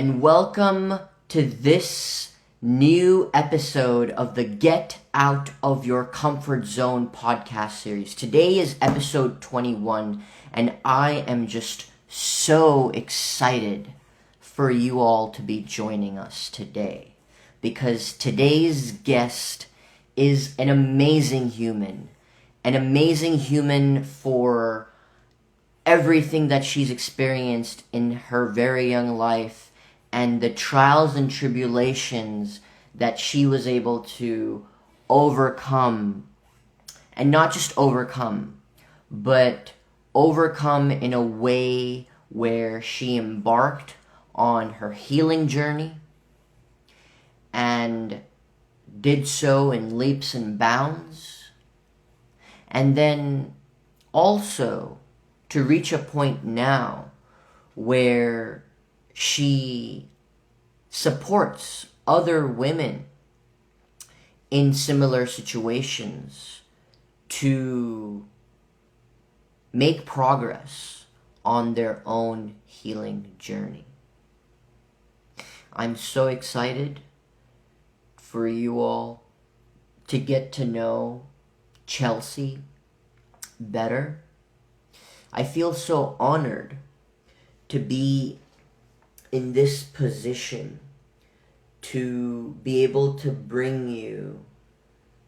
and welcome to this new episode of the Get Out of Your Comfort Zone podcast series. Today is episode 21, and I am just so excited for you all to be joining us today, because today's guest is an amazing human for everything that she's experienced in her very young life and the trials and tribulations that she was able to overcome. And not just overcome, but overcome in a way where she embarked on her healing journey and did so in leaps and bounds. And then also to reach a point now where she supports other women in similar situations to make progress on their own healing journey. I'm so excited for you all to get to know Chelsea better. I feel so honored to be in this position to be able to bring you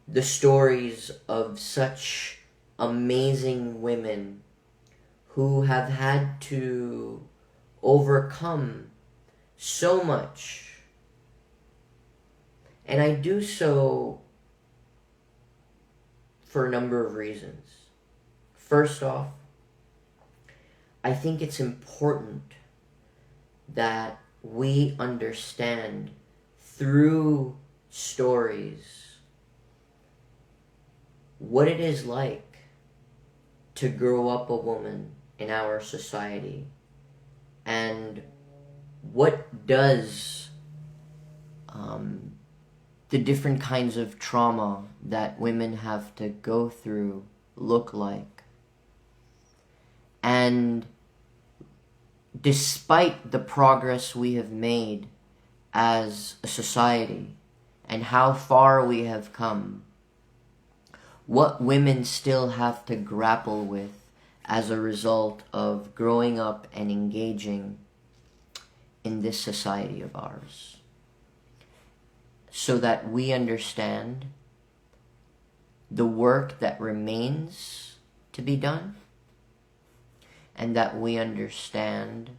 the stories of such amazing women who have had to overcome so much. And I do so for a number of reasons. First off, I think it's important that we understand through stories what it is like to grow up a woman in our society, and what does the different kinds of trauma that women have to go through look like. And despite the progress we have made as a society and how far we have come, what women still have to grapple with as a result of growing up and engaging in this society of ours, so that we understand the work that remains to be done, and that we understand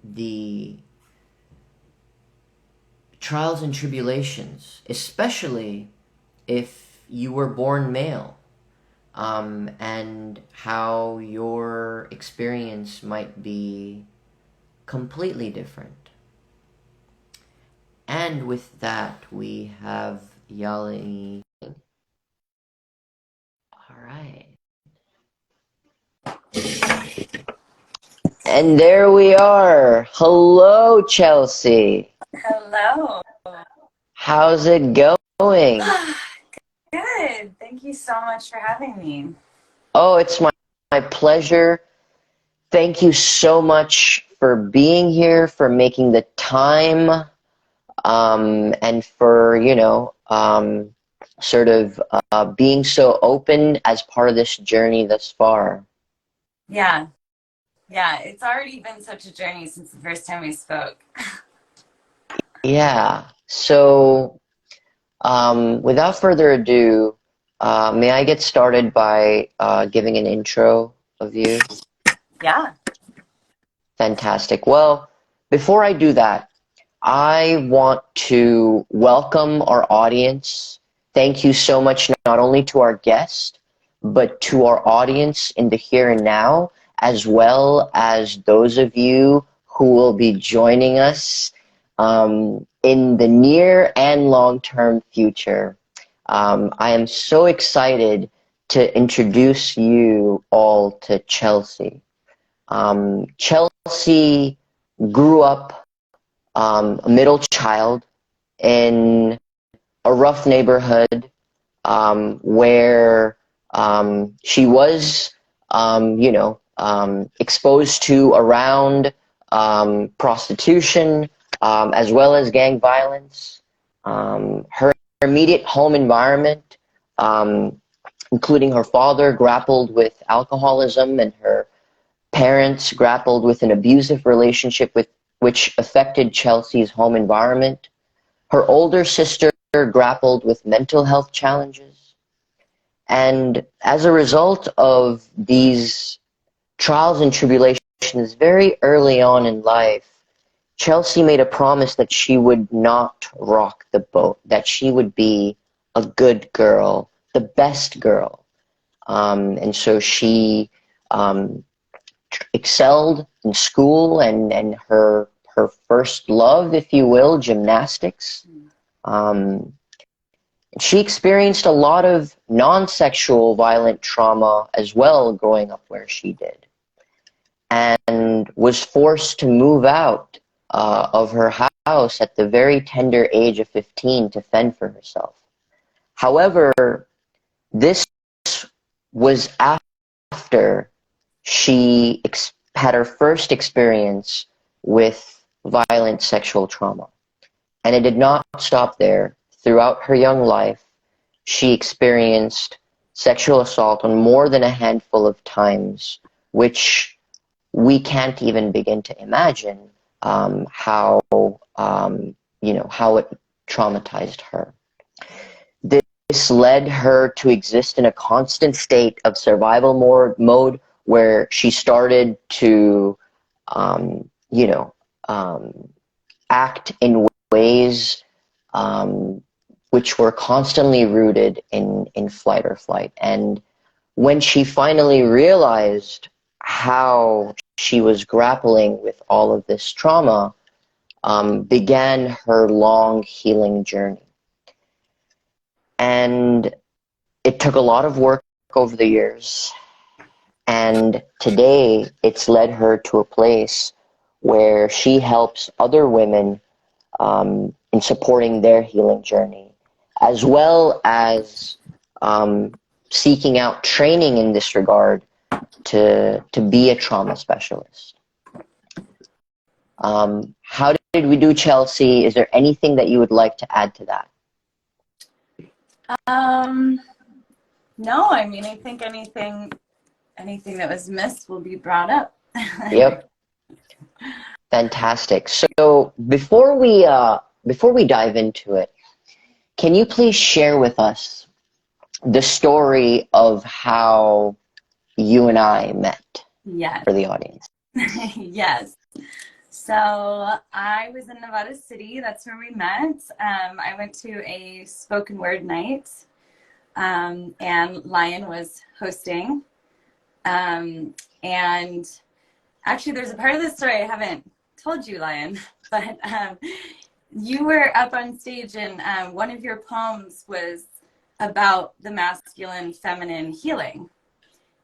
the trials and tribulations, especially if you were born male, and how your experience might be completely different. And with that, we have Yali. Alright. And there we are. Hello, Chelsea. Hello. How's it going? Good. Thank you so much for having me. Oh, it's my pleasure. Thank you so much for being here, for making the time, and for, being so open as part of this journey thus far. Yeah. It's already been such a journey since the first time we spoke. Yeah. So, without further ado, may I get started by giving an intro of you? Yeah. Fantastic. Well, before I do that, I want to welcome our audience. Thank you so much, not only to our guest, but to our audience in the here and now, as well as those of you who will be joining us in the near and long-term future. I am so excited to introduce you all to Chelsea. Chelsea grew up a middle child in a rough neighborhood where she was, exposed to around prostitution, as well as gang violence. Her immediate home environment, including her father, grappled with alcoholism, and her parents grappled with an abusive relationship which affected Chelsea's home environment. Her older sister grappled with mental health challenges. And as a result of these trials and tribulations very early on in life, Chelsea made a promise that she would not rock the boat, that she would be a good girl, the best girl. And so she excelled in school, and her first love, if you will, gymnastics. She experienced a lot of non-sexual violent trauma as well growing up where she did, and was forced to move out of her house at the very tender age of 15 to fend for herself. However, this was after she had her first experience with violent sexual trauma. And it did not stop there. Throughout her young life, she experienced sexual assault on more than a handful of times, which we can't even begin to imagine how it traumatized her. This led her to exist in a constant state of survival mode, where she started to, act in ways which were constantly rooted in flight or flight. And when she finally realized how she was grappling with all of this trauma, began her long healing journey. And it took a lot of work over the years. And today, it's led her to a place where she helps other women in supporting their healing journey, as well as seeking out training in this regard to be a trauma specialist. How did we do, Chelsea? Is there anything that you would like to add to that? No, I mean, I think anything that was missed will be brought up. Yep. Fantastic. So before we dive into it, can you please share with us the story of how you and I met? Yes. For the audience. Yes. So I was in Nevada City. That's where we met. I went to a spoken word night, and Lion was hosting. And actually, there's a part of this story I haven't told you, Lion, but you were up on stage, and one of your poems was about the masculine, feminine healing.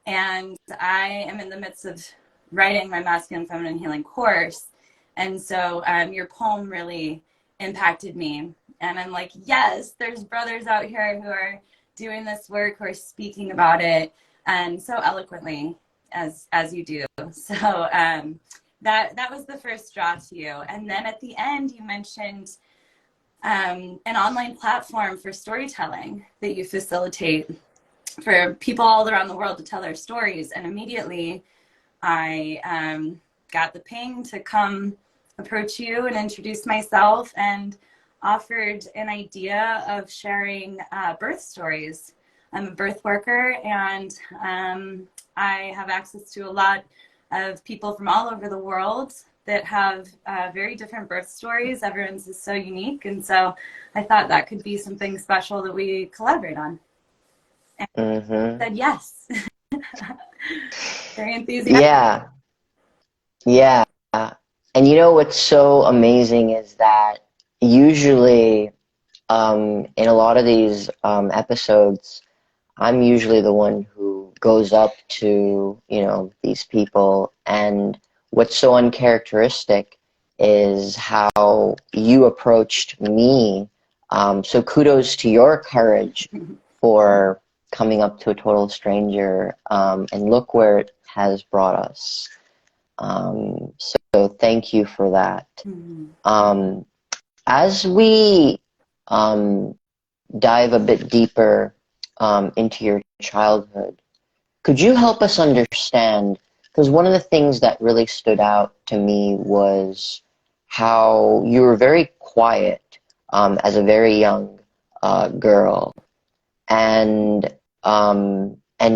And I am in the midst of writing my masculine, feminine healing course. And so your poem really impacted me. And I'm like, yes, there's brothers out here who are doing this work, who are speaking about it, and so eloquently as you do. So that was the first draw to you. And then at the end, you mentioned an online platform for storytelling that you facilitate for people all around the world to tell their stories. And immediately I got the ping to come approach you and introduce myself, and offered an idea of sharing birth stories. I'm a birth worker, and I have access to a lot of people from all over the world that have very different birth stories. Everyone's is so unique, and so I thought that could be something special that we collaborate on. And said yes. Very enthusiastic. Yeah. And you know what's so amazing is that usually in a lot of these episodes, I'm usually the one who goes up to, these people, and what's so uncharacteristic is how you approached me. So kudos to your courage for coming up to a total stranger, and look where it has brought us. So thank you for that. As we dive a bit deeper into your childhood, could you help us understand, because one of the things that really stood out to me was how you were very quiet as a very young girl. And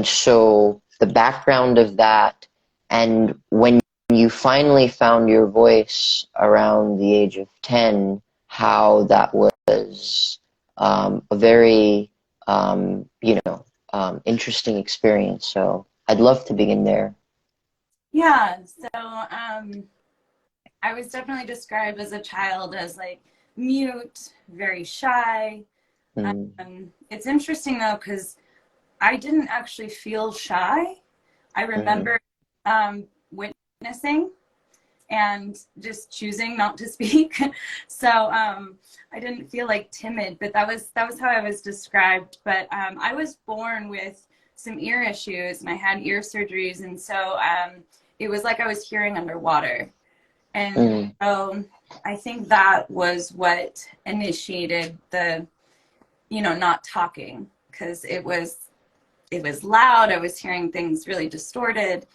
so the background of that, and when you finally found your voice around the age of 10, how that was a very interesting experience. So I'd love to begin there. Yeah, so I was definitely described as a child as like mute, very shy. Mm, It's interesting though, because I didn't actually feel shy. I mm, remember witnessing and just choosing not to speak. So I didn't feel like timid, but that was how I was described. But I was born with some ear issues, and I had ear surgeries, and so it was like I was hearing underwater. And mm, so I think that was what initiated the, not talking, because it was loud. I was hearing things really distorted.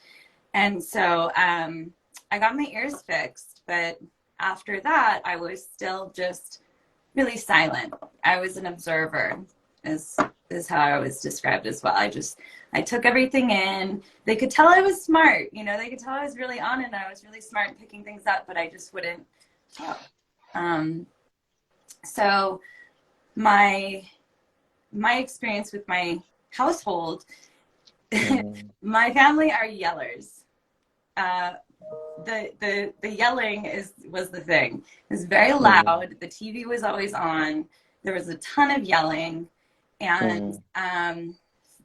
And so I got my ears fixed, but after that, I was still just really silent. I was an observer, is how I was described as well. I took everything in. They could tell I was smart, they could tell I was really on it. I was really smart in picking things up, but I just wouldn't talk. So my experience with my household, mm, my family are yellers. The yelling was the thing. It was very mm, loud. The TV was always on. There was a ton of yelling, and mm,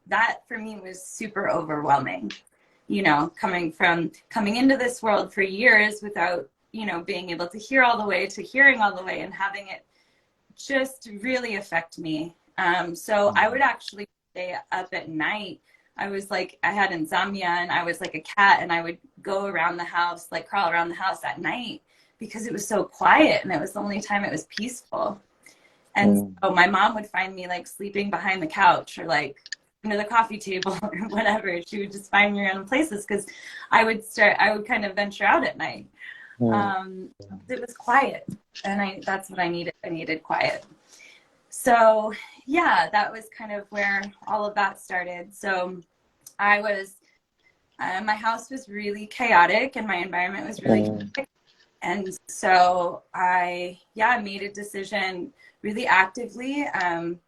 that for me was super overwhelming. Coming into this world for years without being able to hear all the way to hearing all the way, and having it just really affect me. So I would actually stay up at night. I had insomnia, and I was like a cat, and I would go around the house, like crawl around the house at night, because it was so quiet, and it was the only time it was peaceful. And mm, so my mom would find me like sleeping behind the couch, or like under the coffee table, or whatever. She would just find me random places, because I would kind of venture out at night. mm, It was quiet, and that's what I needed. I needed quiet. So yeah, that was kind of where all of that started. So I was, my house was really chaotic, and my environment was really mm, chaotic. And so I made a decision really actively,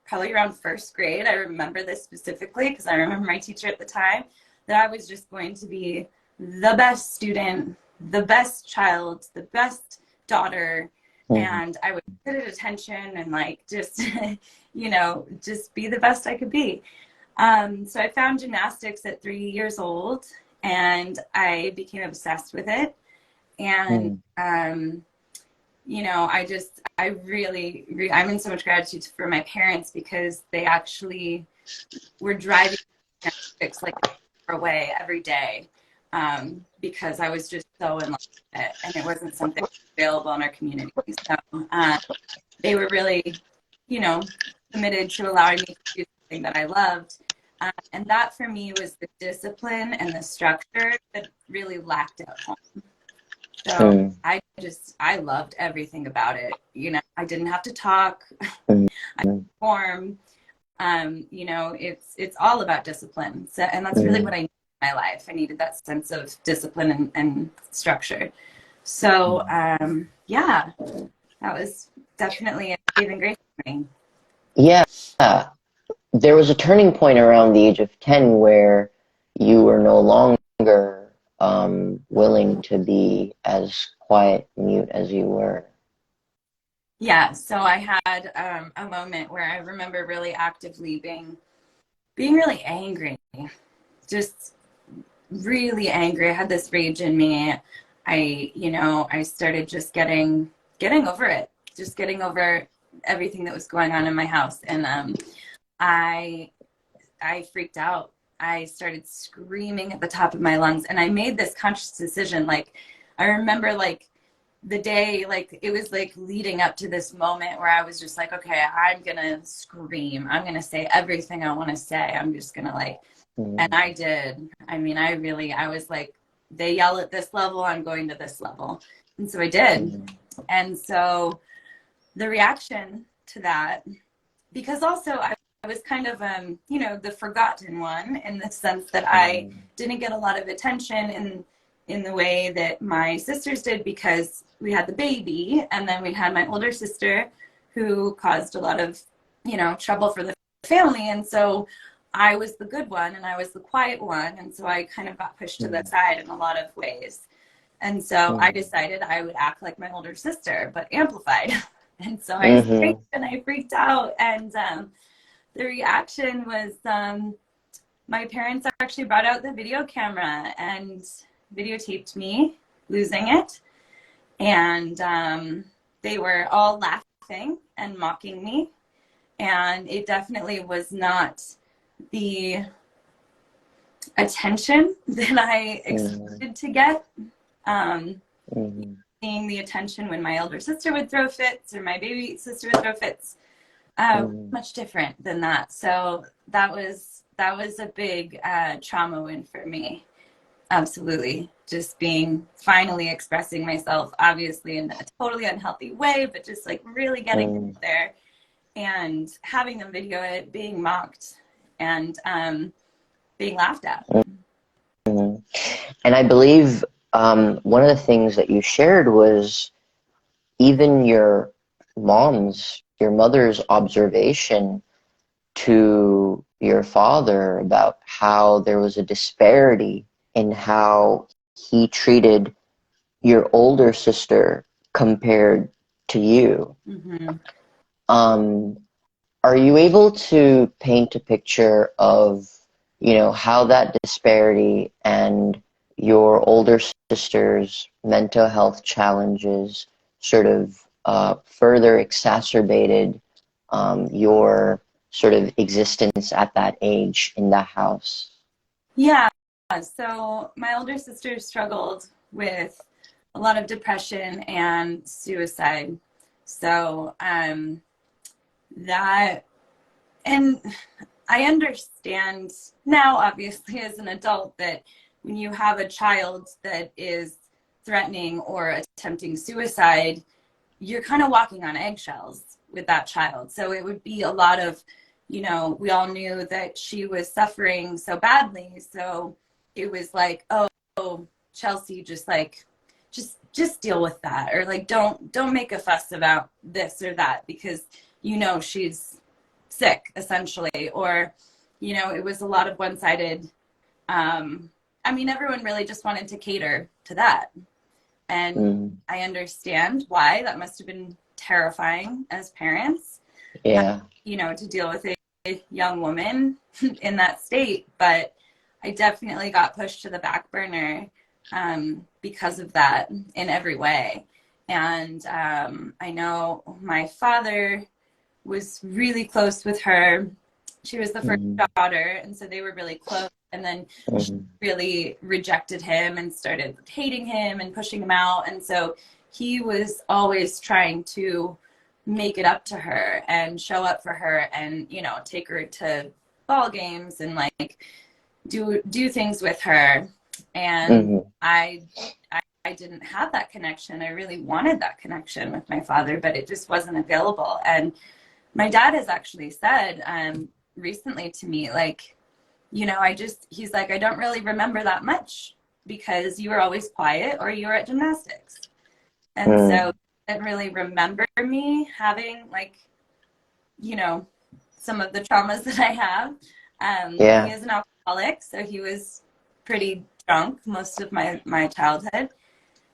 probably around first grade. I remember this specifically because I remember my teacher at the time, that I was just going to be the best student, the best child, the best daughter, mm, and I would sit at attention and like just, just be the best I could be. So I found gymnastics at 3 years old, and I became obsessed with it. And, mm, I'm in so much gratitude for my parents, because they actually were driving gymnastics like away every day, because I was just so in love with it, and it wasn't something available in our community. So they were really, you know, committed to allowing me to do something that I loved. And that for me was the discipline and the structure that really lacked at home. So mm, I loved everything about it. I didn't have to talk. mm, I mm, perform. It's all about discipline. So, and that's really what I needed in my life. I needed that sense of discipline and structure. So, mm. yeah, that was definitely a saving grace for me. Yeah, there was a turning point around the age of 10 where you were no longer willing to be as quiet, mute as you were. Yeah, so I had a moment where I remember really actively being really angry, just really angry. I had this rage in me. I started just getting over it, just getting over everything that was going on in my house. And I I freaked out. I started screaming at the top of my lungs, and I made this conscious decision. Like, I remember like the day, like it was like leading up to this moment where I was just like, okay, I'm gonna scream. I'm gonna say everything I want to say. I'm just gonna like, and I did. I mean, I was like, they yell at this level, I'm going to this level. And so I did. And so the reaction to that, because also I was kind of, you know, the forgotten one in the sense that I didn't get a lot of attention in the way that my sisters did, because we had the baby, and then we had my older sister who caused a lot of, you know, trouble for the family. And so I was the good one and I was the quiet one. And so I kind of got pushed to the side in a lot of ways. And so I decided I would act like my older sister, but amplified. And so I screamed and I freaked out. And the reaction was, my parents actually brought out the video camera and videotaped me losing it. And they were all laughing and mocking me. And it definitely was not the attention that I expected to get. Seeing the attention when my elder sister would throw fits or my baby sister would throw fits, much different than that. So that was a big trauma win for me. Absolutely. Just finally expressing myself, obviously in a totally unhealthy way, but just like really getting there and having them video it, being mocked and being laughed at. And I believe one of the things that you shared was even your mother's observation to your father about how there was a disparity in how he treated your older sister compared to you. Are you able to paint a picture of, you know, how that disparity and your older sister's mental health challenges sort of further exacerbated your sort of existence at that age in the house? Yeah. So my older sister struggled with a lot of depression and suicide. So that, and I understand now, obviously, as an adult, that when you have a child that is threatening or attempting suicide, you're kind of walking on eggshells with that child. So it would be a lot of, you know, we all knew that she was suffering so badly. So it was like, oh, Chelsea, just deal with that. Or like, don't make a fuss about this or that because, you know, she's sick essentially. Or, you know, it was a lot of one-sided, I mean, everyone really just wanted to cater to that. And I understand why that must have been terrifying as parents. Yeah. You know, to deal with a young woman in that state. But I definitely got pushed to the back burner because of that in every way. And I know my father was really close with her. She was the first daughter, and so they were really close. And then she really rejected him and started hating him and pushing him out. And so he was always trying to make it up to her and show up for her and, you know, take her to ball games and like do things with her. And I didn't have that connection. I really wanted that connection with my father, but it just wasn't available. And my dad has actually said recently to me, like, you know, he's like, I don't really remember that much because you were always quiet or you were at gymnastics. And so I didn't really remember me having like, you know, some of the traumas that I have. He is an alcoholic, so he was pretty drunk most of my childhood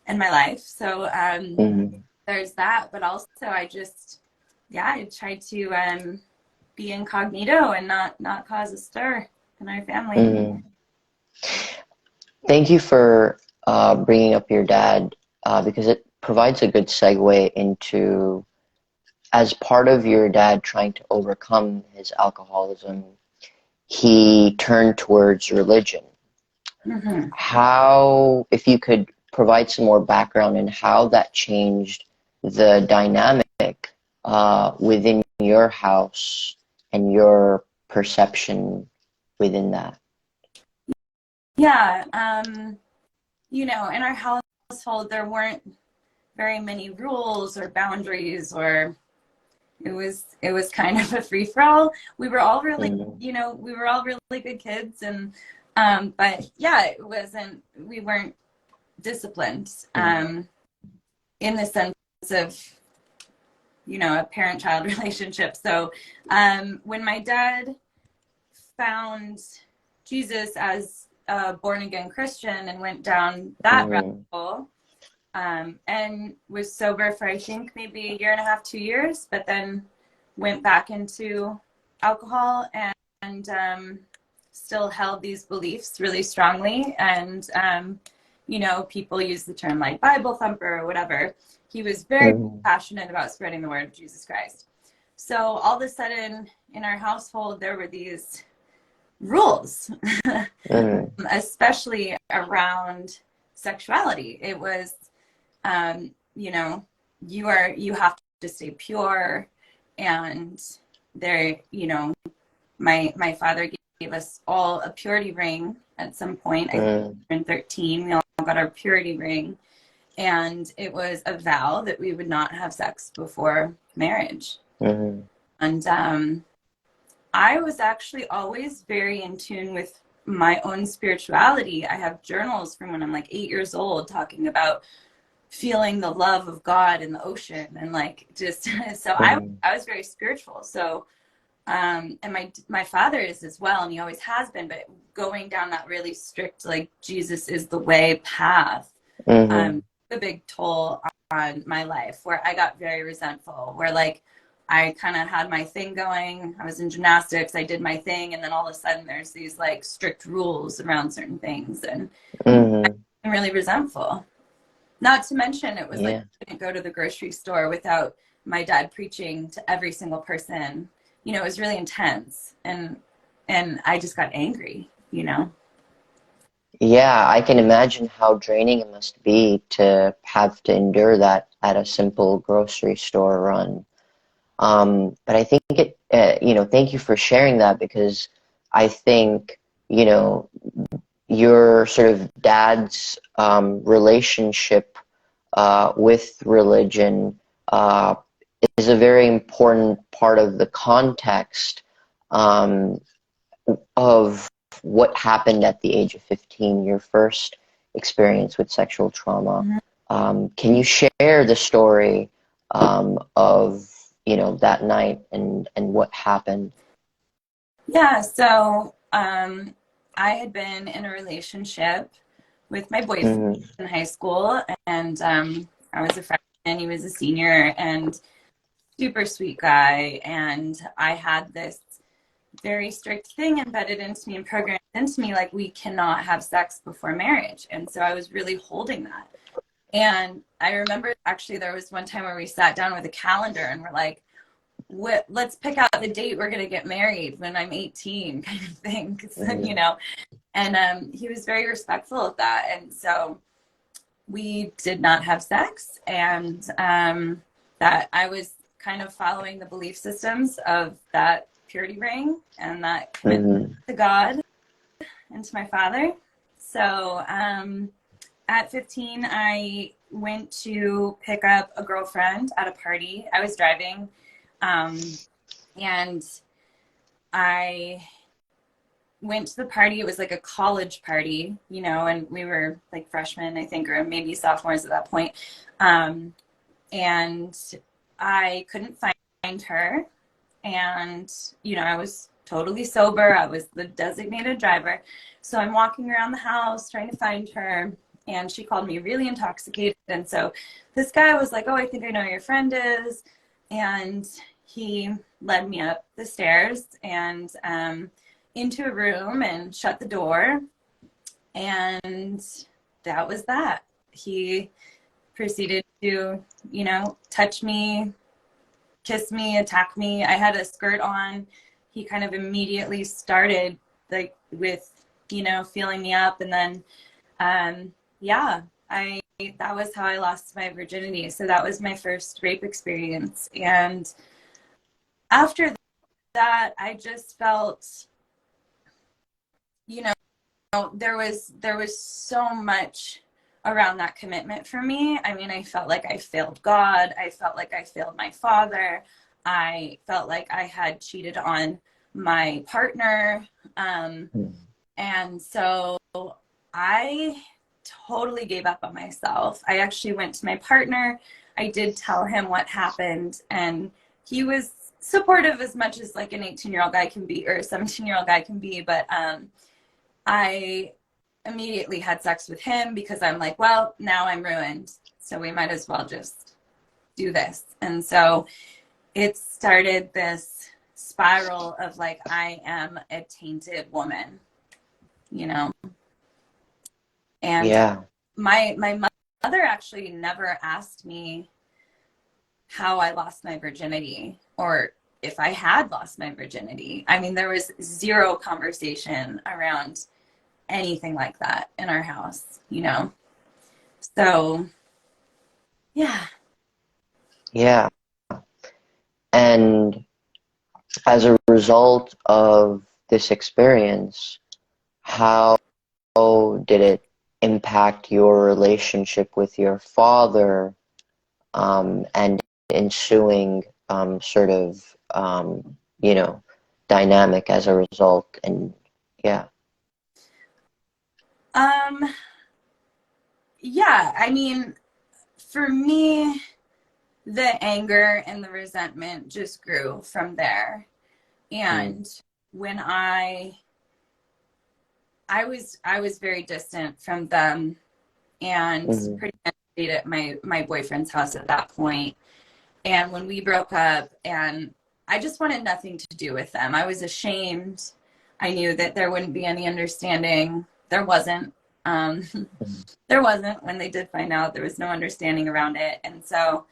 and my life. So there's that, but also I tried to be incognito and not cause a stir in our family. Thank you for bringing up your dad because it provides a good segue into, as part of your dad trying to overcome his alcoholism, he turned towards religion. Mm-hmm. How, if you could provide some more background in how that changed the dynamic within your house and your perception within that. Yeah, you know, in our household, there weren't very many rules or boundaries, or it was kind of a free for all. We were all really, Mm, you know, we were all really good kids, and but yeah, it wasn't. We weren't disciplined mm, in the sense of, you know, a parent-child relationship. So when my dad found Jesus as a born-again Christian and went down that rabbit mm, hole, and was sober for I think maybe a year and a half, 2 years, but then went back into alcohol and still held these beliefs really strongly. And you know, people use the term like Bible thumper or whatever. He was very mm, passionate about spreading the word of Jesus Christ. So all of a sudden in our household, there were these rules, mm, especially around sexuality. It was, you know, you have to stay pure, and there, you know, my father gave us all a purity ring at some point. I think mm, we were in 13. We all got our purity ring, and it was a vow that we would not have sex before marriage. mm, And I was actually always very in tune with my own spirituality. I have journals from when I'm like 8 years old talking about feeling the love of God in the ocean, and like just so mm, I was very spiritual. So and my father is as well, and he always has been, but going down that really strict like Jesus is the way path mm, a big toll on my life, where I got very resentful, where like I kind of had my thing going. I was in gymnastics, I did my thing, and then all of a sudden there's these like strict rules around certain things, and mm, I'm really resentful. Not to mention, it was like yeah. I couldn't go to the grocery store without my dad preaching to every single person. You know, it was really intense, and I just got angry, you know. Yeah, I can imagine how draining it must be to have to endure that at a simple grocery store run. But I think thank you for sharing that, because I think, you know, your sort of dad's relationship with religion uh, is a very important part of the context um, of what happened at the age of 15, your first experience with sexual trauma. Mhm. Can you share the story of, you know, that night and what happened? Yeah, so I had been in a relationship with my boyfriend Mm, in high school, and I was a freshman, he was a senior, and super sweet guy. And I had this very strict thing embedded into me and programmed into me, like we cannot have sex before marriage. And so I was really holding that. And I remember actually there was one time where we sat down with a calendar and we're like, let's pick out the date we're going to get married when I'm 18, kind of thing. You mm, know, and he was very respectful of that. And so we did not have sex, and that I was kind of following the belief systems of that purity ring and that commitment mm, to God and to my father. So at 15, I went to pick up a girlfriend at a party. I was driving, and I went to the party. It was like a college party, you know, and we were like freshmen, I think, or maybe sophomores at that point. And I couldn't find her. And, you know, I was totally sober. I was the designated driver. So I'm walking around the house trying to find her. And she called me really intoxicated. And so this guy was like, "Oh, I think I know who your friend is." And he led me up the stairs and into a room and shut the door. And that was that. He proceeded to, touch me, kiss me, attack me. I had a skirt on. he kind of immediately started like with, you know, feeling me up. And then, yeah, that was how I lost my virginity. So that was my first rape experience. And after that, I just felt, you know, there was so much around that commitment for me. I mean, I felt like I failed God. I felt like I failed my father. I felt like I had cheated on my partner. And so I totally gave up on myself. I actually went to my partner. I did tell him what happened, and he was supportive as much as like an 18-year-old guy can be, or a 17-year-old guy can be. But I immediately had sex with him because I'm like, well, now I'm ruined, so we might as well just do this. And so it started this spiral of like, I am a tainted woman, you know. And Yeah. my mother actually never asked me how I lost my virginity or if I had lost my virginity. I mean, there was zero conversation around anything like that in our house, you know. So yeah. Yeah. And as a result of this experience, how did it impact your relationship with your father, and ensuing sort of you know, dynamic as a result? And yeah. um yeah, I mean, for me, the anger and the resentment just grew from there. Mm, And when I was very distant from them, and mm, pretty much stayed at my boyfriend's house at that point. And when we broke up, and I just wanted nothing to do with them. I was ashamed. I knew that there wouldn't be any understanding. There wasn't. Um, mm, there wasn't. When they did find out, there was no understanding around it. And so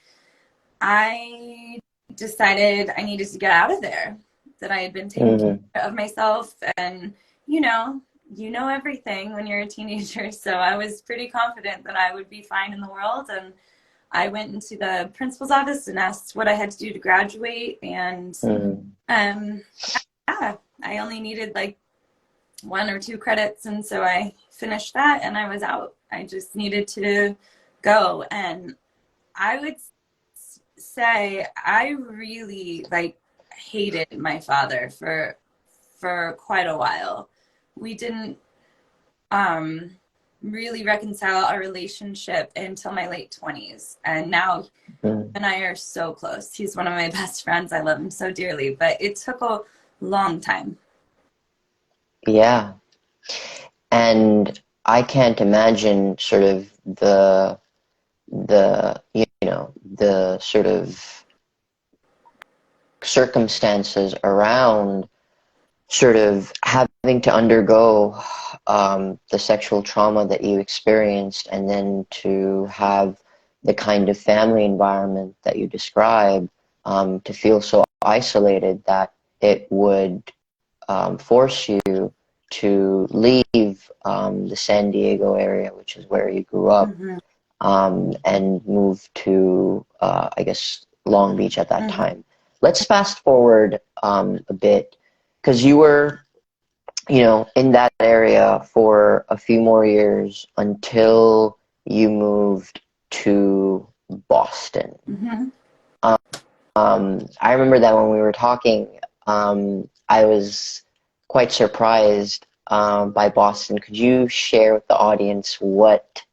I decided I needed to get out of there, that I had been taking mm, care of myself. And, you know, you know everything when you're a teenager. So I was pretty confident that I would be fine in the world. And I went into the principal's office and asked what I had to do to graduate. And mm, um, yeah, I only needed like 1 or 2 credits. And so I finished that and I was out. I just needed to go. And I would say I really like hated my father for quite a while. We didn't um really reconcile our relationship until my late 20s, and now he mm. and I are so close. He's one of my best friends. I love him so dearly, but it took a long time. Yeah. And I can't imagine sort of the you know, the sort of circumstances around sort of having to undergo the sexual trauma that you experienced, and then to have the kind of family environment that you describe, to feel so isolated that it would force you to leave the San Diego area, which is where you grew up, Mm-hmm. and move to, I guess, Long Beach at that Mm-hmm. time. Let's fast forward a bit, because you were, you know, in that area for a few more years until you moved to Boston. Mm-hmm. I remember that when we were talking, I was quite surprised by Boston. Could you share with the audience what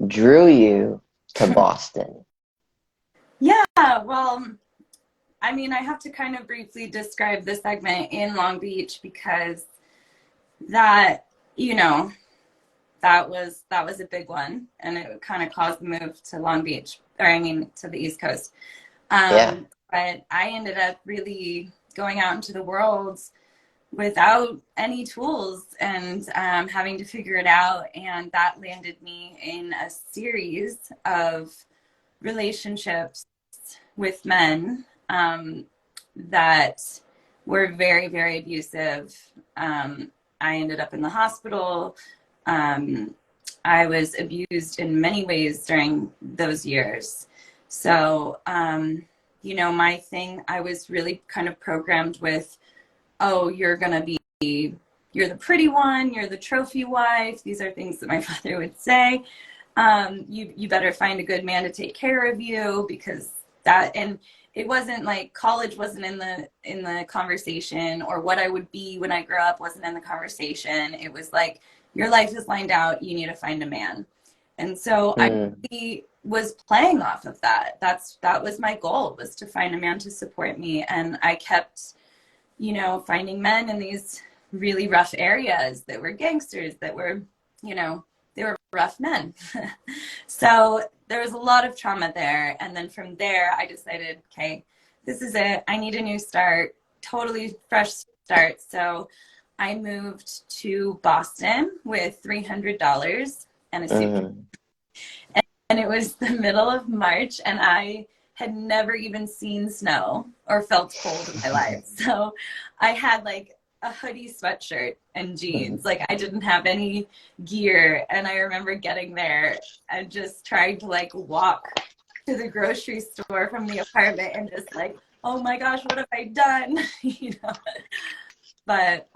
drew you to Boston? Yeah, well, I mean, I have to kind of briefly describe the segment in Long Beach because that, you know, that was a big one, and it kind of caused the move to Long Beach, or I mean to the East Coast. Yeah. But I ended up really going out into the world without any tools, and having to figure it out, and that landed me in a series of relationships with men that were very, very abusive. I ended up in the hospital. I was abused in many ways during those years. So, my thing, I was really kind of programmed with, oh, you're the pretty one, you're the trophy wife. These are things that my father would say. You better find a good man to take care of you, because and it wasn't like college wasn't in the conversation, or what I would be when I grew up wasn't in the conversation. It was like, your life is lined out, you need to find a man. And so I really was playing off of that. That was my goal, was to find a man to support me. And I kept, finding men in these really rough areas that were gangsters, that were, they were rough men. So there was a lot of trauma there. And then from there, I decided, okay, this is it. I need a new start, totally fresh start. So I moved to Boston with $300 and a suitcase. And it was the middle of March, and I had never even seen snow or felt cold in my life. So I had like a hoodie, sweatshirt, and jeans. Like, I didn't have any gear. And I remember getting there and just trying to like walk to the grocery store from the apartment and just like, oh my gosh, what have I done? But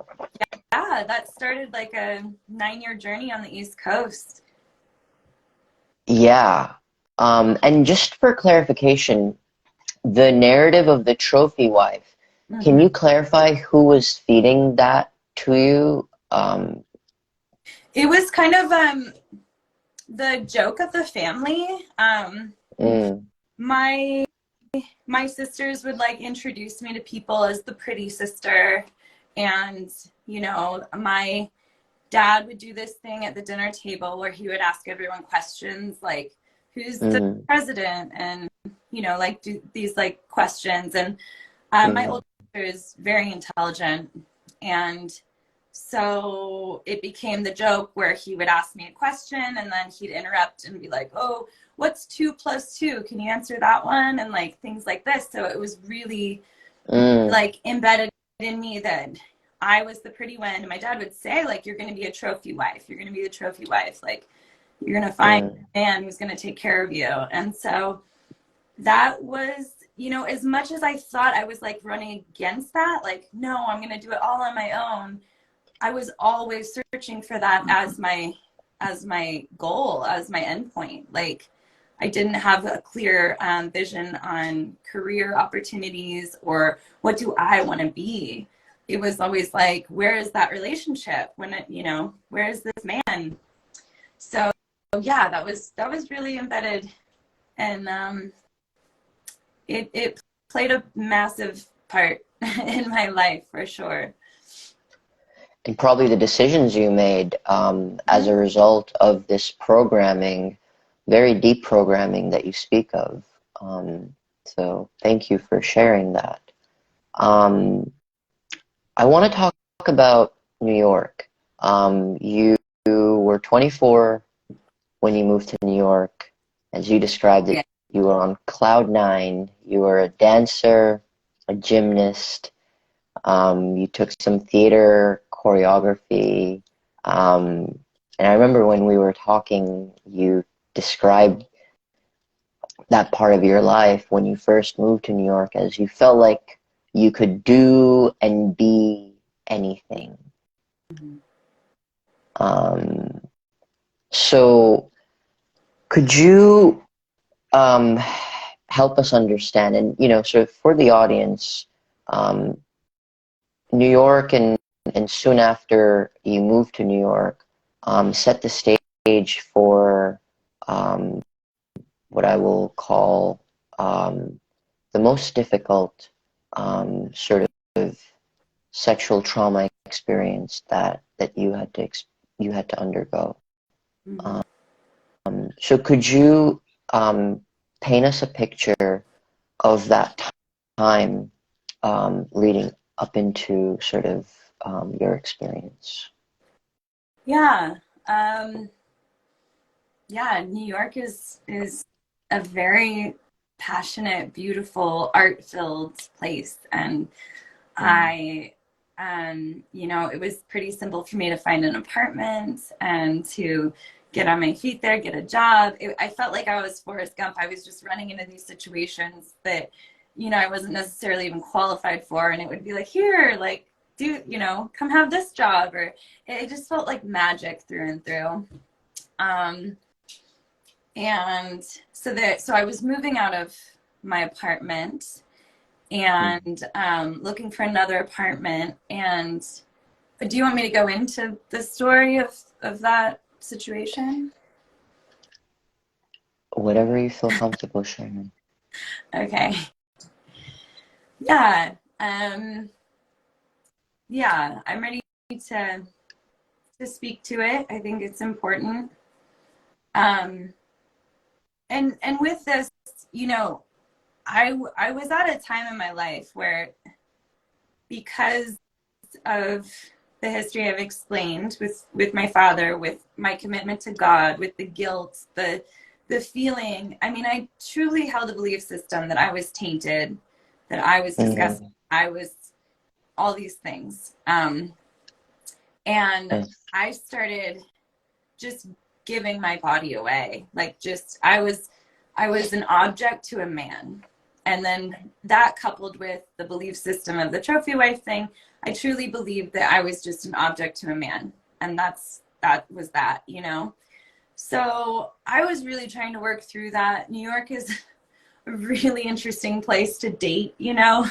yeah, that started like a 9-year journey on the East Coast. Yeah. And just for clarification, the narrative of the trophy wife, can you clarify who was feeding that to you? It was kind of the joke of the family. My sisters would like introduce me to people as the pretty sister, and my dad would do this thing at the dinner table where he would ask everyone questions like, who's the president, and like do these like questions. And my older sister is very intelligent, and so it became the joke where he would ask me a question and then he'd interrupt and be like, oh, what's 2 + 2? Can you answer that one? And like things like this. So it was really like embedded in me that I was the pretty one. And my dad would say, like, you're going to be a trophy wife. You're going to be the trophy wife. Like, you're going to find a man who's going to take care of you. And so that was, as much as I thought I was like running against that, like, no, I'm going to do it all on my own. I was always searching for that as my goal, as my endpoint. Like, I didn't have a clear vision on career opportunities or what do I want to be. It was always like, where is that relationship? When it, where is this man? So yeah, that was really embedded, and it played a massive part in my life for sure. And probably the decisions you made as a result of this programming, very deep programming that you speak of. So thank you for sharing that. I want to talk about New York. You were 24 when you moved to New York. As you described it, you were on cloud 9. You were a dancer, a gymnast. You took some theater choreography. And I remember when we were talking, you described that part of your life when you first moved to New York as you felt like you could do and be anything. So could you help us understand, and so for the audience, New York and soon after you moved to New York, set the stage for what I will call the most difficult sort of sexual trauma experience that you had to undergo. So could you paint us a picture of that time leading up into sort of your experience? Yeah. New York is a very passionate, beautiful, art-filled place. And Mm. I, you know, it was pretty simple for me to find an apartment and to get on my feet there, get a job. I felt like I was Forrest Gump. I was just running into these situations that, you know, I wasn't necessarily even qualified for. And it would be like, here, like, do, you know, come have this job. Or it just felt like magic through and through. Um, and so I was moving out of my apartment Mm. and looking for another apartment. And do you want me to go into the story of that situation? Whatever you feel comfortable sharing. Okay. Yeah. Um, yeah, I'm ready to speak to it. I think it's important. Um, and with this, you know, I was at a time in my life where, because of the history I've explained with my father, with my commitment to God, with the guilt, the feeling. I mean, I truly held a belief system that I was tainted, that I was disgusting, Mm. I was all these things. And Yes. I started just giving my body away. Like, just I was an object to a man. And then that, coupled with the belief system of the trophy wife thing, I truly believed that I was just an object to a man. And that was that, you know? So I was really trying to work through that. New York is a really interesting place to date, you know?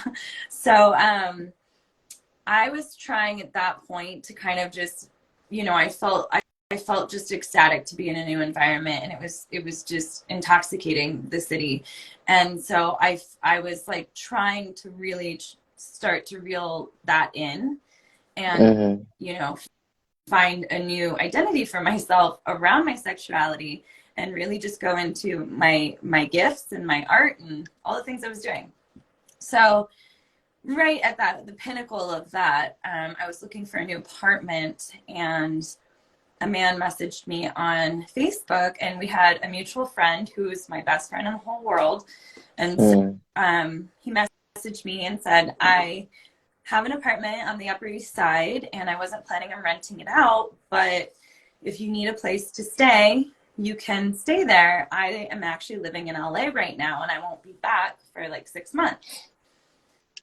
So I was trying at that point to kind of just, you know, I felt just ecstatic to be in a new environment, and it was just intoxicating, the city. And so I was like trying to really start to reel that in, and, Mm-hmm. you know, find a new identity for myself around my sexuality, and really just go into my gifts and my art and all the things I was doing. So right at the pinnacle of that, I was looking for a new apartment, and a man messaged me on Facebook, and we had a mutual friend who's my best friend in the whole world. And so Mm. he messaged me and said, I have an apartment on the Upper East Side, and I wasn't planning on renting it out, but if you need a place to stay, you can stay there. I am actually living in LA right now, and I won't be back for like 6 months.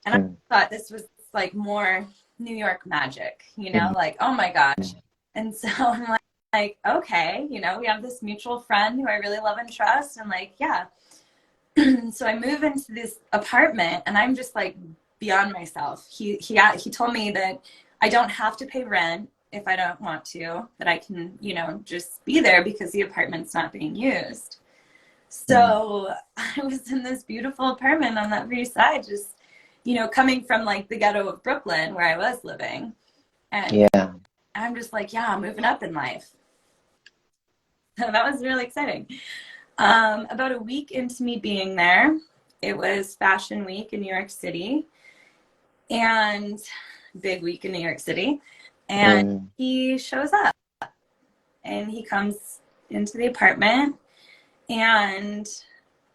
And I Mm. thought this was like more New York magic, you know, Mm. like, oh my gosh. And so I'm like, okay, you know, we have this mutual friend who I really love and trust. And like, yeah. So I move into this apartment, and I'm just like beyond myself. He told me that I don't have to pay rent if I don't want to, that I can, you know, just be there because the apartment's not being used. Mm. So I was in this beautiful apartment on that Upper East Side, just, you know, coming from like the ghetto of Brooklyn where I was living. And Yeah. I'm just like, yeah, I'm moving up in life. So that was really exciting. About a week into me being there, it was Fashion Week in New York City, and big week in New York City. And Mm. he shows up, and he comes into the apartment, and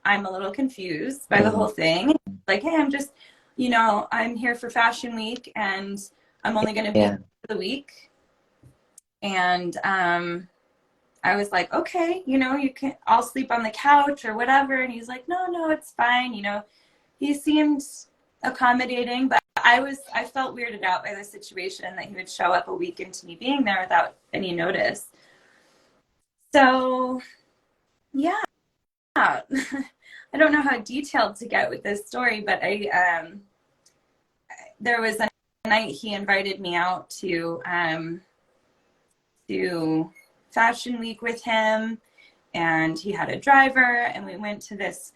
I'm a little confused by the whole Mm. thing. Like, hey, I'm just, you know, I'm here for Fashion Week, and I'm only going to be Yeah. for the week. And I was like, okay, you know, you can, I'll sleep on the couch or whatever. And he's like, no, no, it's fine. You know, he seemed accommodating, but I felt weirded out by the situation that he would show up a week into me being there without any notice. So, yeah. I don't know how detailed to get with this story, but there was a night he invited me out to Fashion Week with him, and he had a driver, and we went to this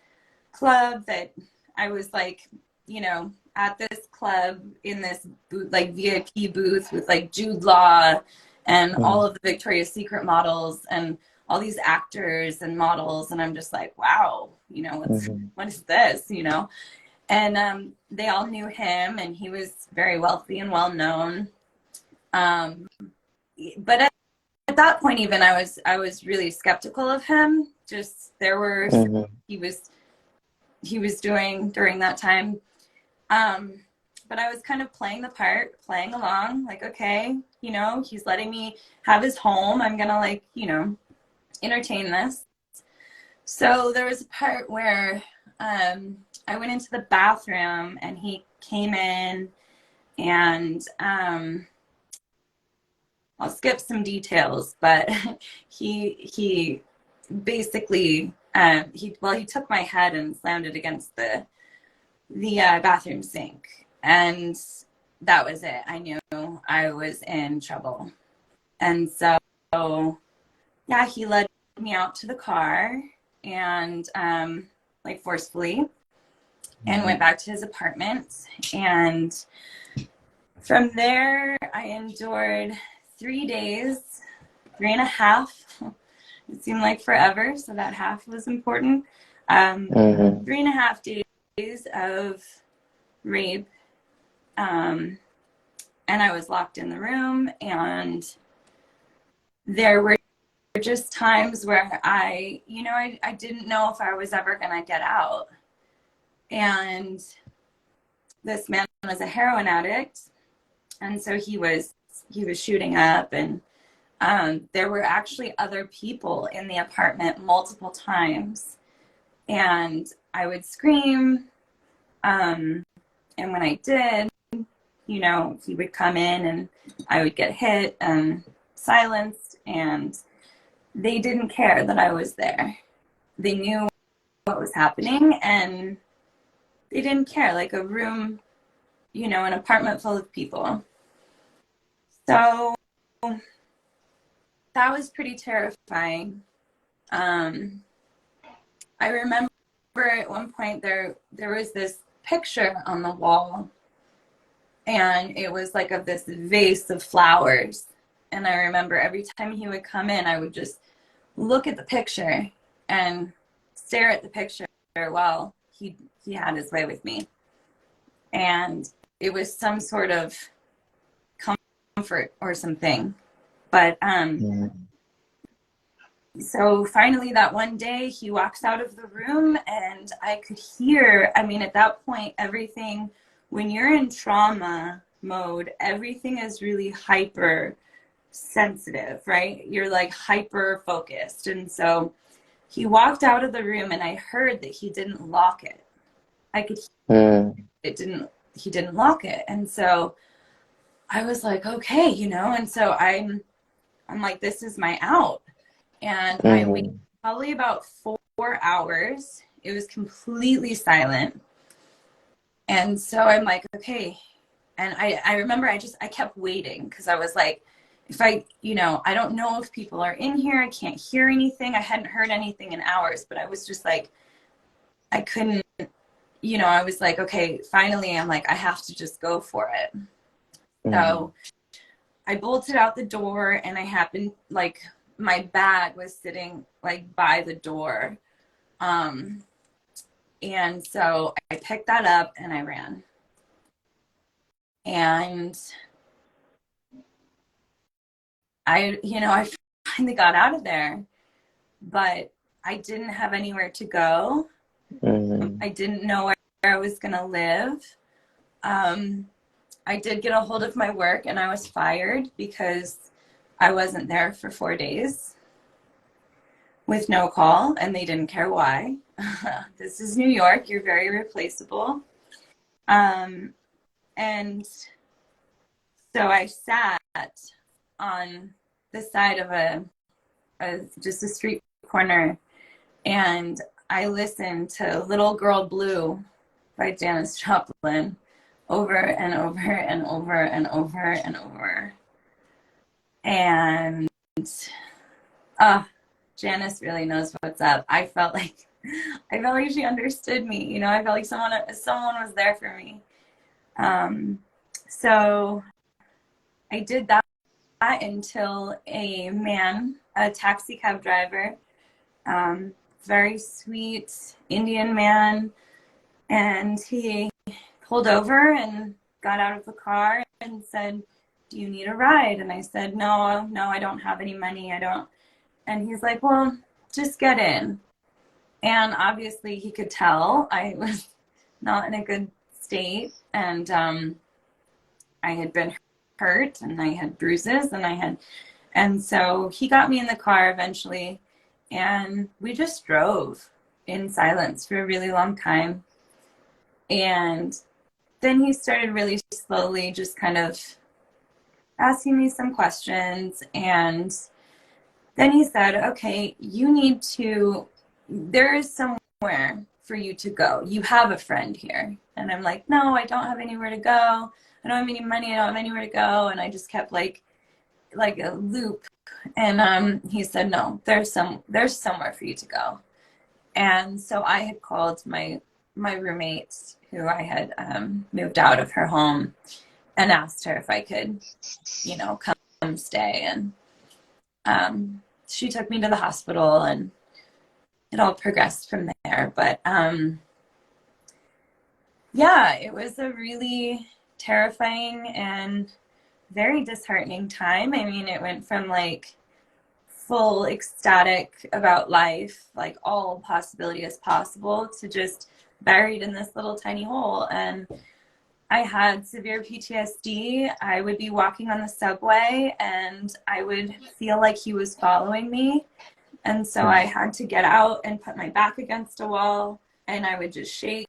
club that I was like, you know, at this club in this booth, like VIP booth with like Jude Law and all Mm. of the Victoria's Secret models and all these actors and models, and I'm just like, wow, you know, Mm-hmm. what is this, you know? And they all knew him, and he was very wealthy and well known. Um, but at that point, even I was really skeptical of him. Just there were Mm-hmm. he was he was doing during that time. Um, but I was kind of playing the part, playing along, like, okay, you know, he's letting me have his home. I'm gonna, like, you know, entertain this. So there was a part where I went into the bathroom and he came in, and I'll skip some details, but he basically he took my head and slammed it against the bathroom sink, and that was it. I knew I was in trouble, and so yeah, he led me out to the car and like forcefully, and went back to his apartment. And from there, I endured 3 days, 3.5. It seemed like forever, so that half was important. 3.5 days of rape, and I was locked in the room, and there were just times where I didn't know if I was ever gonna get out. And this man was a heroin addict, and so he was shooting up, and there were actually other people in the apartment multiple times, and I would scream, and when I did, you know, he would come in and I would get hit and silenced, and they didn't care that I was there. They knew what was happening, and they didn't care. Like a room, you know, an apartment full of people. So that was pretty terrifying. I remember at one point there was this picture on the wall, and it was like of this vase of flowers. And I remember every time he would come in, I would just look at the picture and stare at the picture while he had his way with me. And it was some sort of comfort or something. But so finally that one day he walks out of the room, and I could hear, I mean, at that point, everything, when you're in trauma mode, everything is really hyper sensitive, right? You're like hyper focused. And so he walked out of the room, and I heard that he didn't lock it. I could hear he didn't lock it. And so I was like, okay, you know, and so I'm like, this is my out. And I waited probably about 4 hours. It was completely silent. And so I'm like, okay. And I remember I kept waiting, because I was like, if I don't know if people are in here. I can't hear anything. I hadn't heard anything in hours, but I was just like, I couldn't, I was like, okay, finally, I'm like, I have to just go for it. So I bolted out the door, and I happened, like, my bag was sitting like by the door. And so I picked that up and I ran. And I finally got out of there, but I didn't have anywhere to go. I didn't know where I was going to live. I did get a hold of my work, and I was fired because I wasn't there for 4 days with no call, and they didn't care why. This is New York. You're very replaceable. And so I sat on the side of just a street corner, and I listened to Little Girl Blue by Janis Joplin over and over and over and over and over. And Janice really knows what's up. I felt like she understood me. I felt like someone was there for me. So I did that until a man, a taxi cab driver, very sweet Indian man, and he pulled over and got out of the car and said, "Do you need a ride?" And I said, no, I don't have any money. I don't. And he's like, "Well, just get in." And obviously he could tell I was not in a good state, and I had been hurt, and I had bruises, and so he got me in the car eventually, and we just drove in silence for a really long time. And then he started really slowly just kind of asking me some questions. And then he said, okay, there is somewhere for you to go. You have a friend here. And I'm like, no, I don't have anywhere to go. I don't have any money. I don't have anywhere to go. And I just kept like a loop. And he said, no, there's somewhere for you to go. And so I had called my roommate, who I had moved out of her home, and asked her if I could, come stay. And she took me to the hospital, and it all progressed from there. But yeah, it was a really terrifying and very disheartening time. I mean, it went from like full ecstatic about life, like all possibility is possible, to just buried in this little tiny hole. And I had severe PTSD. I would be walking on the subway and I would feel like he was following me. And so I had to get out and put my back against a wall, and I would just shake,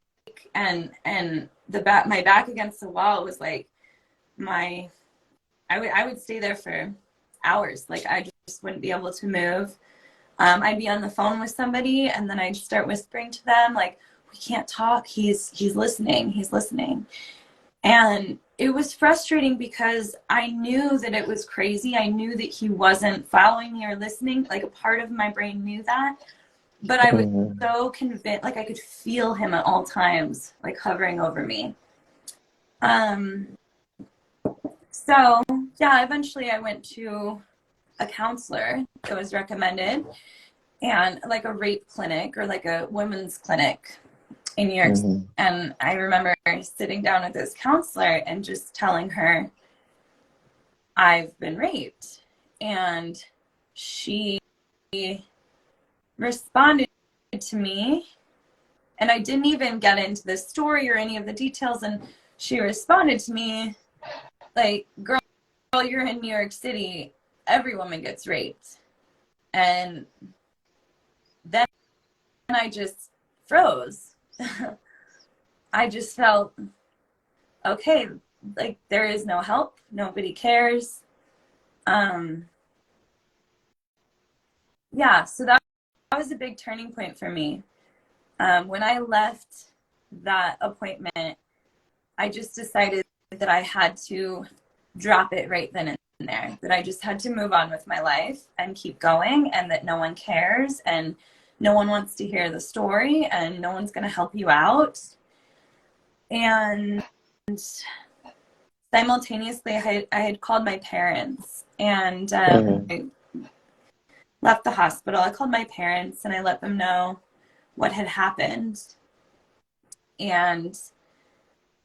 and my back against the wall was like I would stay there for hours. Like I just wouldn't be able to move. I'd be on the phone with somebody, and then I'd start whispering to them, like, we can't talk. He's listening. He's listening. And it was frustrating because I knew that it was crazy. I knew that he wasn't following me or listening. Like a part of my brain knew that. But I was so convinced, like I could feel him at all times, like hovering over me. So yeah, eventually I went to a counselor that was recommended, and like a rape clinic or like a women's clinic in New York. And I remember sitting down with this counselor and just telling her, I've been raped. And she responded to me, and I didn't even get into the story or any of the details. And she responded to me like, girl, you're in New York City. Every woman gets raped. And then I just froze. I just felt, okay, like there is no help. Nobody cares. Yeah, so that was a big turning point for me. When I left that appointment, I just decided that I had to drop it right then and there, that I just had to move on with my life and keep going, and that no one cares, and no one wants to hear the story, and no one's going to help you out. And simultaneously, I had called my parents, and I left the hospital. I called my parents and I let them know what had happened. And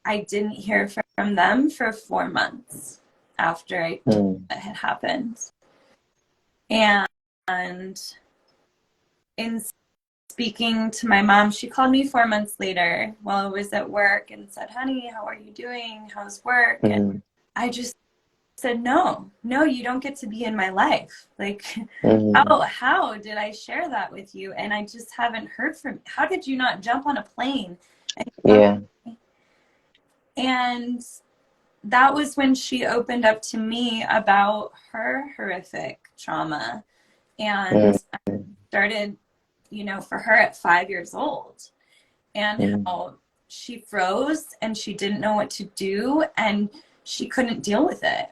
I didn't hear from them for 4 months after it had happened. And in speaking to my mom, she called me 4 months later while I was at work and said, honey, how are you doing? How's work? And I just said, no, you don't get to be in my life. Like, how did I share that with you? And I just haven't heard from you. How did you not jump on a plane? And that was when she opened up to me about her horrific trauma, and started, for her at 5 years old, and how she froze and she didn't know what to do and she couldn't deal with it.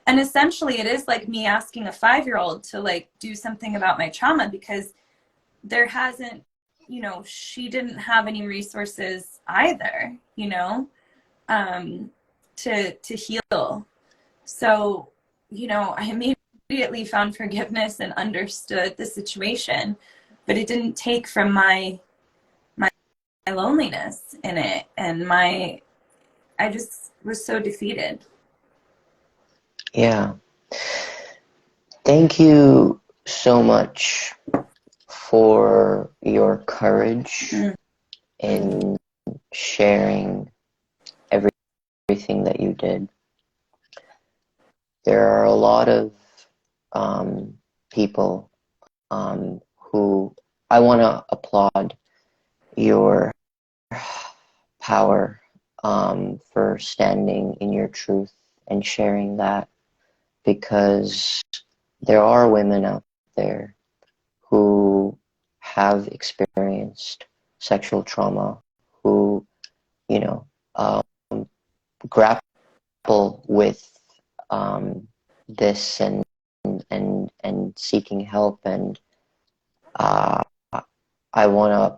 And essentially it is like me asking a 5-year-old to like do something about my trauma, because there hasn't, she didn't have any resources either, to heal. So, I immediately found forgiveness and understood the situation, but it didn't take from my loneliness in it, and I just was so defeated. Yeah. Thank you so much for your courage in sharing everything that you did. There are a lot of people who I want to applaud your power for standing in your truth and sharing that, because there are women out there who have experienced sexual trauma, who, you know, grapple with this and seeking help, and I want to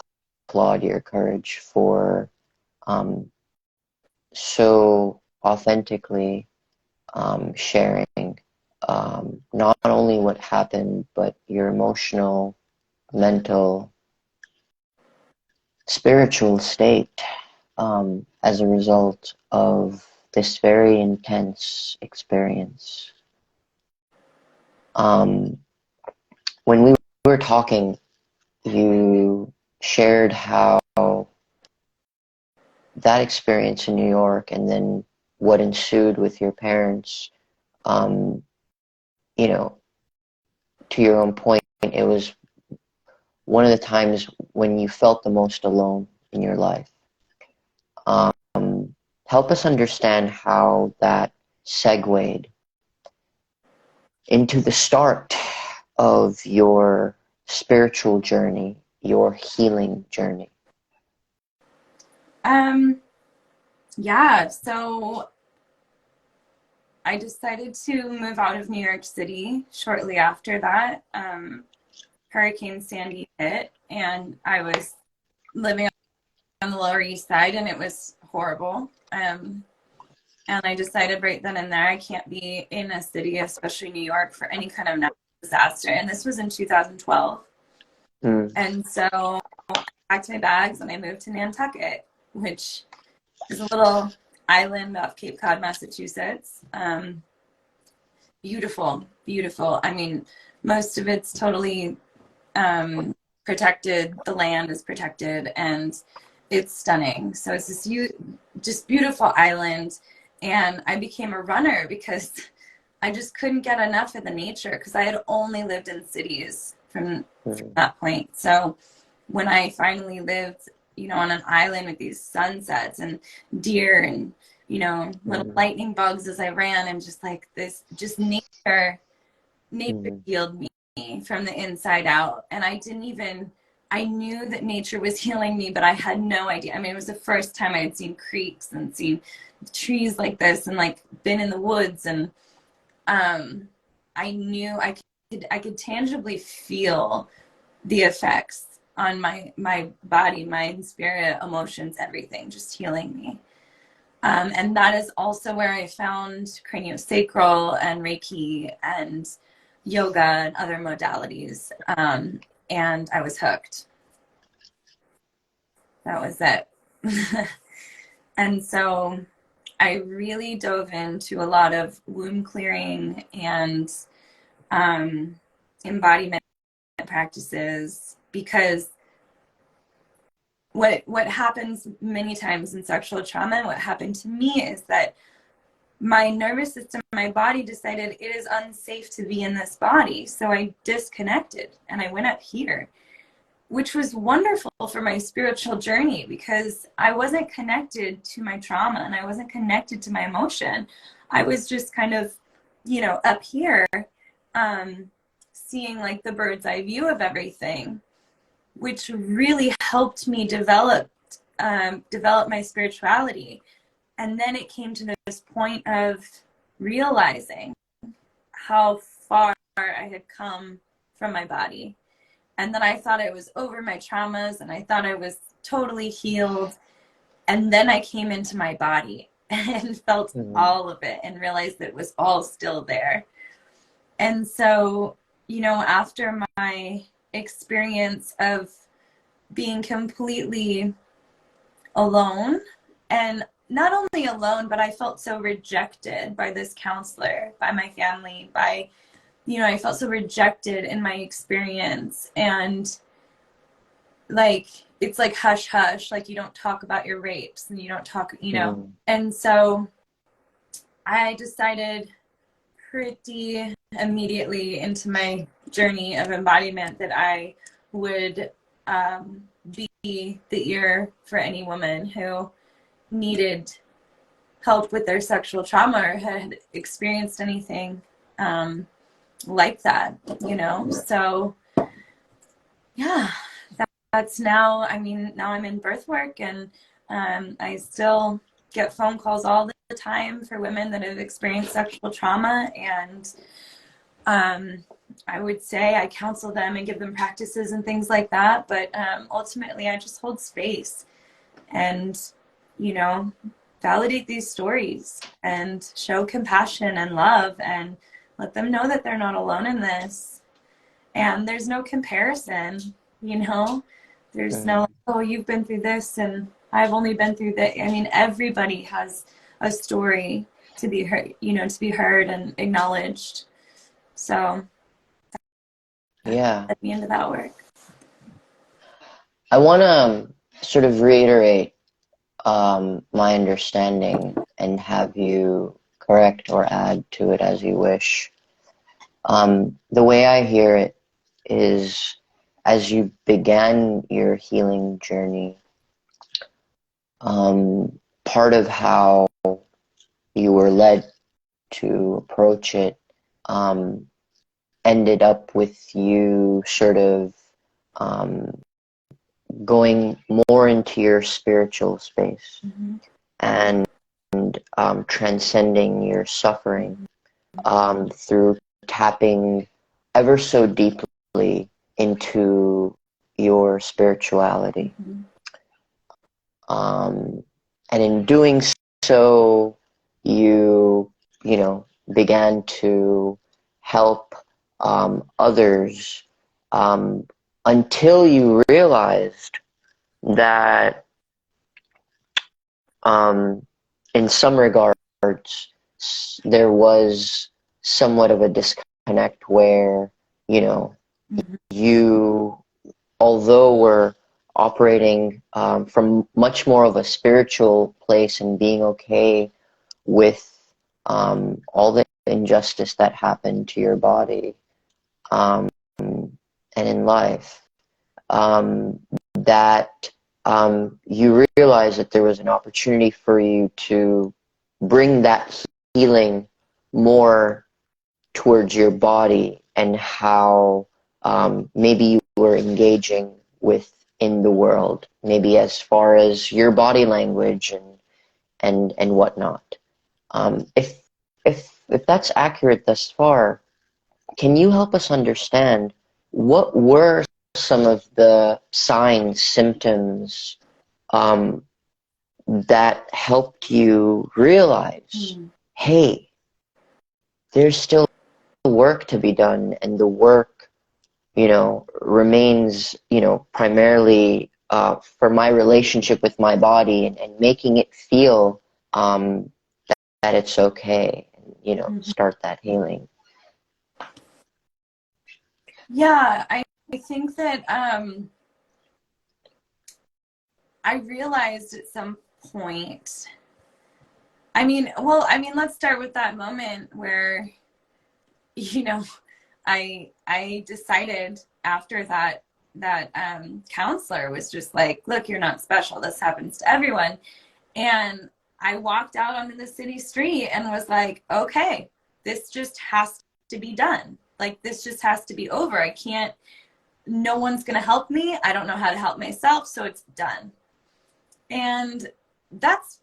applaud your courage for so authentically sharing not only what happened, but your emotional, mental, spiritual state as a result of this very intense experience. When we were talking, you shared how that experience in New York and then what ensued with your parents, you know, to your own point, it was one of the times when you felt the most alone in your life. Help us understand how that segued into the start of your spiritual journey, your healing journey. Yeah, so I decided to move out of New York City shortly after that. Hurricane Sandy hit, and I was living on the Lower East Side, and it was horrible. And I decided right then and there, I can't be in a city, especially New York, for any kind of natural disaster. And this was in 2012. And so I packed my bags and I moved to Nantucket, which is a little island off Cape Cod, Massachusetts. Beautiful, beautiful. I mean, most of it's totally protected. The land is protected, and it's stunning. So it's this just beautiful island. And I became a runner because I just couldn't get enough of the nature, because I had only lived in cities from that point. So when I finally lived, on an island with these sunsets and deer and, little lightning bugs as I ran, and just like this, just nature healed me from the inside out. And I knew that nature was healing me, but I had no idea. I mean, it was the first time I had seen creeks and seen trees like this, and like been in the woods, and I knew I could tangibly feel the effects on my body, mind, spirit, emotions, everything, just healing me. And that is also where I found craniosacral and Reiki and yoga and other modalities. And I was hooked. That was it. And so I really dove into a lot of womb clearing and embodiment practices, because what happens many times in sexual trauma, and what happened to me, is that my nervous system, my body decided it is unsafe to be in this body. So I disconnected and I went up here, which was wonderful for my spiritual journey, because I wasn't connected to my trauma and I wasn't connected to my emotion. I was just kind of, up here, seeing like the bird's eye view of everything, which really helped me develop my spirituality. And then it came to this point of realizing how far I had come from my body. And then I thought I was over my traumas, and I thought I was totally healed. And then I came into my body and felt all of it and realized that it was all still there. And so, after my experience of being completely alone, and not only alone, but I felt so rejected by this counselor, by my family, I felt so rejected in my experience. And like, it's like hush hush, like you don't talk about your rapes, and you don't talk, And so I decided pretty immediately into my journey of embodiment that I would be the ear for any woman who needed help with their sexual trauma or had experienced anything like that, you know? So yeah, that's now, I mean, now I'm in birth work, and I still get phone calls all the time for women that have experienced sexual trauma. And I would say I counsel them and give them practices and things like that. But ultimately, I just hold space and, you know, validate these stories and show compassion and love and let them know that they're not alone in this. And there's no comparison, you know, there's no, oh, you've been through this and I've only been through that. I mean, everybody has a story to be heard, you know, to be heard and acknowledged. So Yeah. at the end of that work. I want to sort of reiterate my understanding and have you correct or add to it as you wish. The way I hear it is, as you began your healing journey, part of how you were led to approach it ended up with you sort of going more into your spiritual space and transcending your suffering through tapping ever so deeply into your spirituality. And in doing so, you know, began to help others until you realized that in some regards there was somewhat of a disconnect where, you know, you, although were operating from much more of a spiritual place and being okay with all the injustice that happened to your body and in life, that you realize that there was an opportunity for you to bring that healing more towards your body and how maybe you were engaging with in the world, maybe as far as your body language and whatnot. If that's accurate thus far, can you help us understand what were some of the signs, symptoms that helped you realize, hey, there's still work to be done, and the work, you know, remains, you know, primarily for my relationship with my body and making it feel that it's okay, and, you know, start that healing. Yeah, I think that I realized at some point, I mean, let's start with that moment where, you know, I decided after that counselor was just like, look, you're not special. This happens to everyone. And I walked out onto the city street and was like, okay, this just has to be done. Like, this just has to be over. I can't, no one's going to help me. I don't know how to help myself. So it's done. And that's,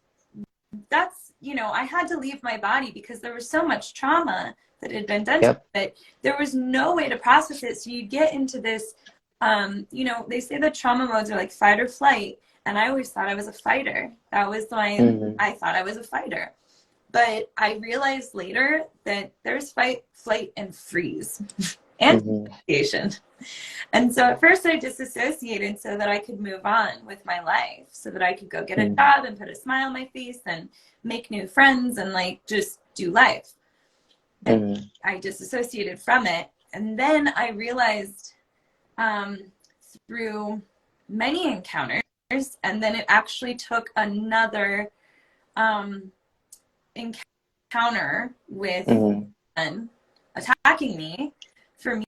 you know, I had to leave my body because there was so much trauma that had been done to it. There was no way to process it. So you get into this, you know, they say the trauma modes are like fight or flight. And I always thought I was a fighter. That was my, I thought I was a fighter. But I realized later that there's fight, flight, and freeze and association. And so at first I disassociated so that I could move on with my life, so that I could go get a job and put a smile on my face and make new friends and like just do life. And I disassociated from it. And then I realized through many encounters, and then it actually took another encounter counter with Mm-hmm. men attacking me for me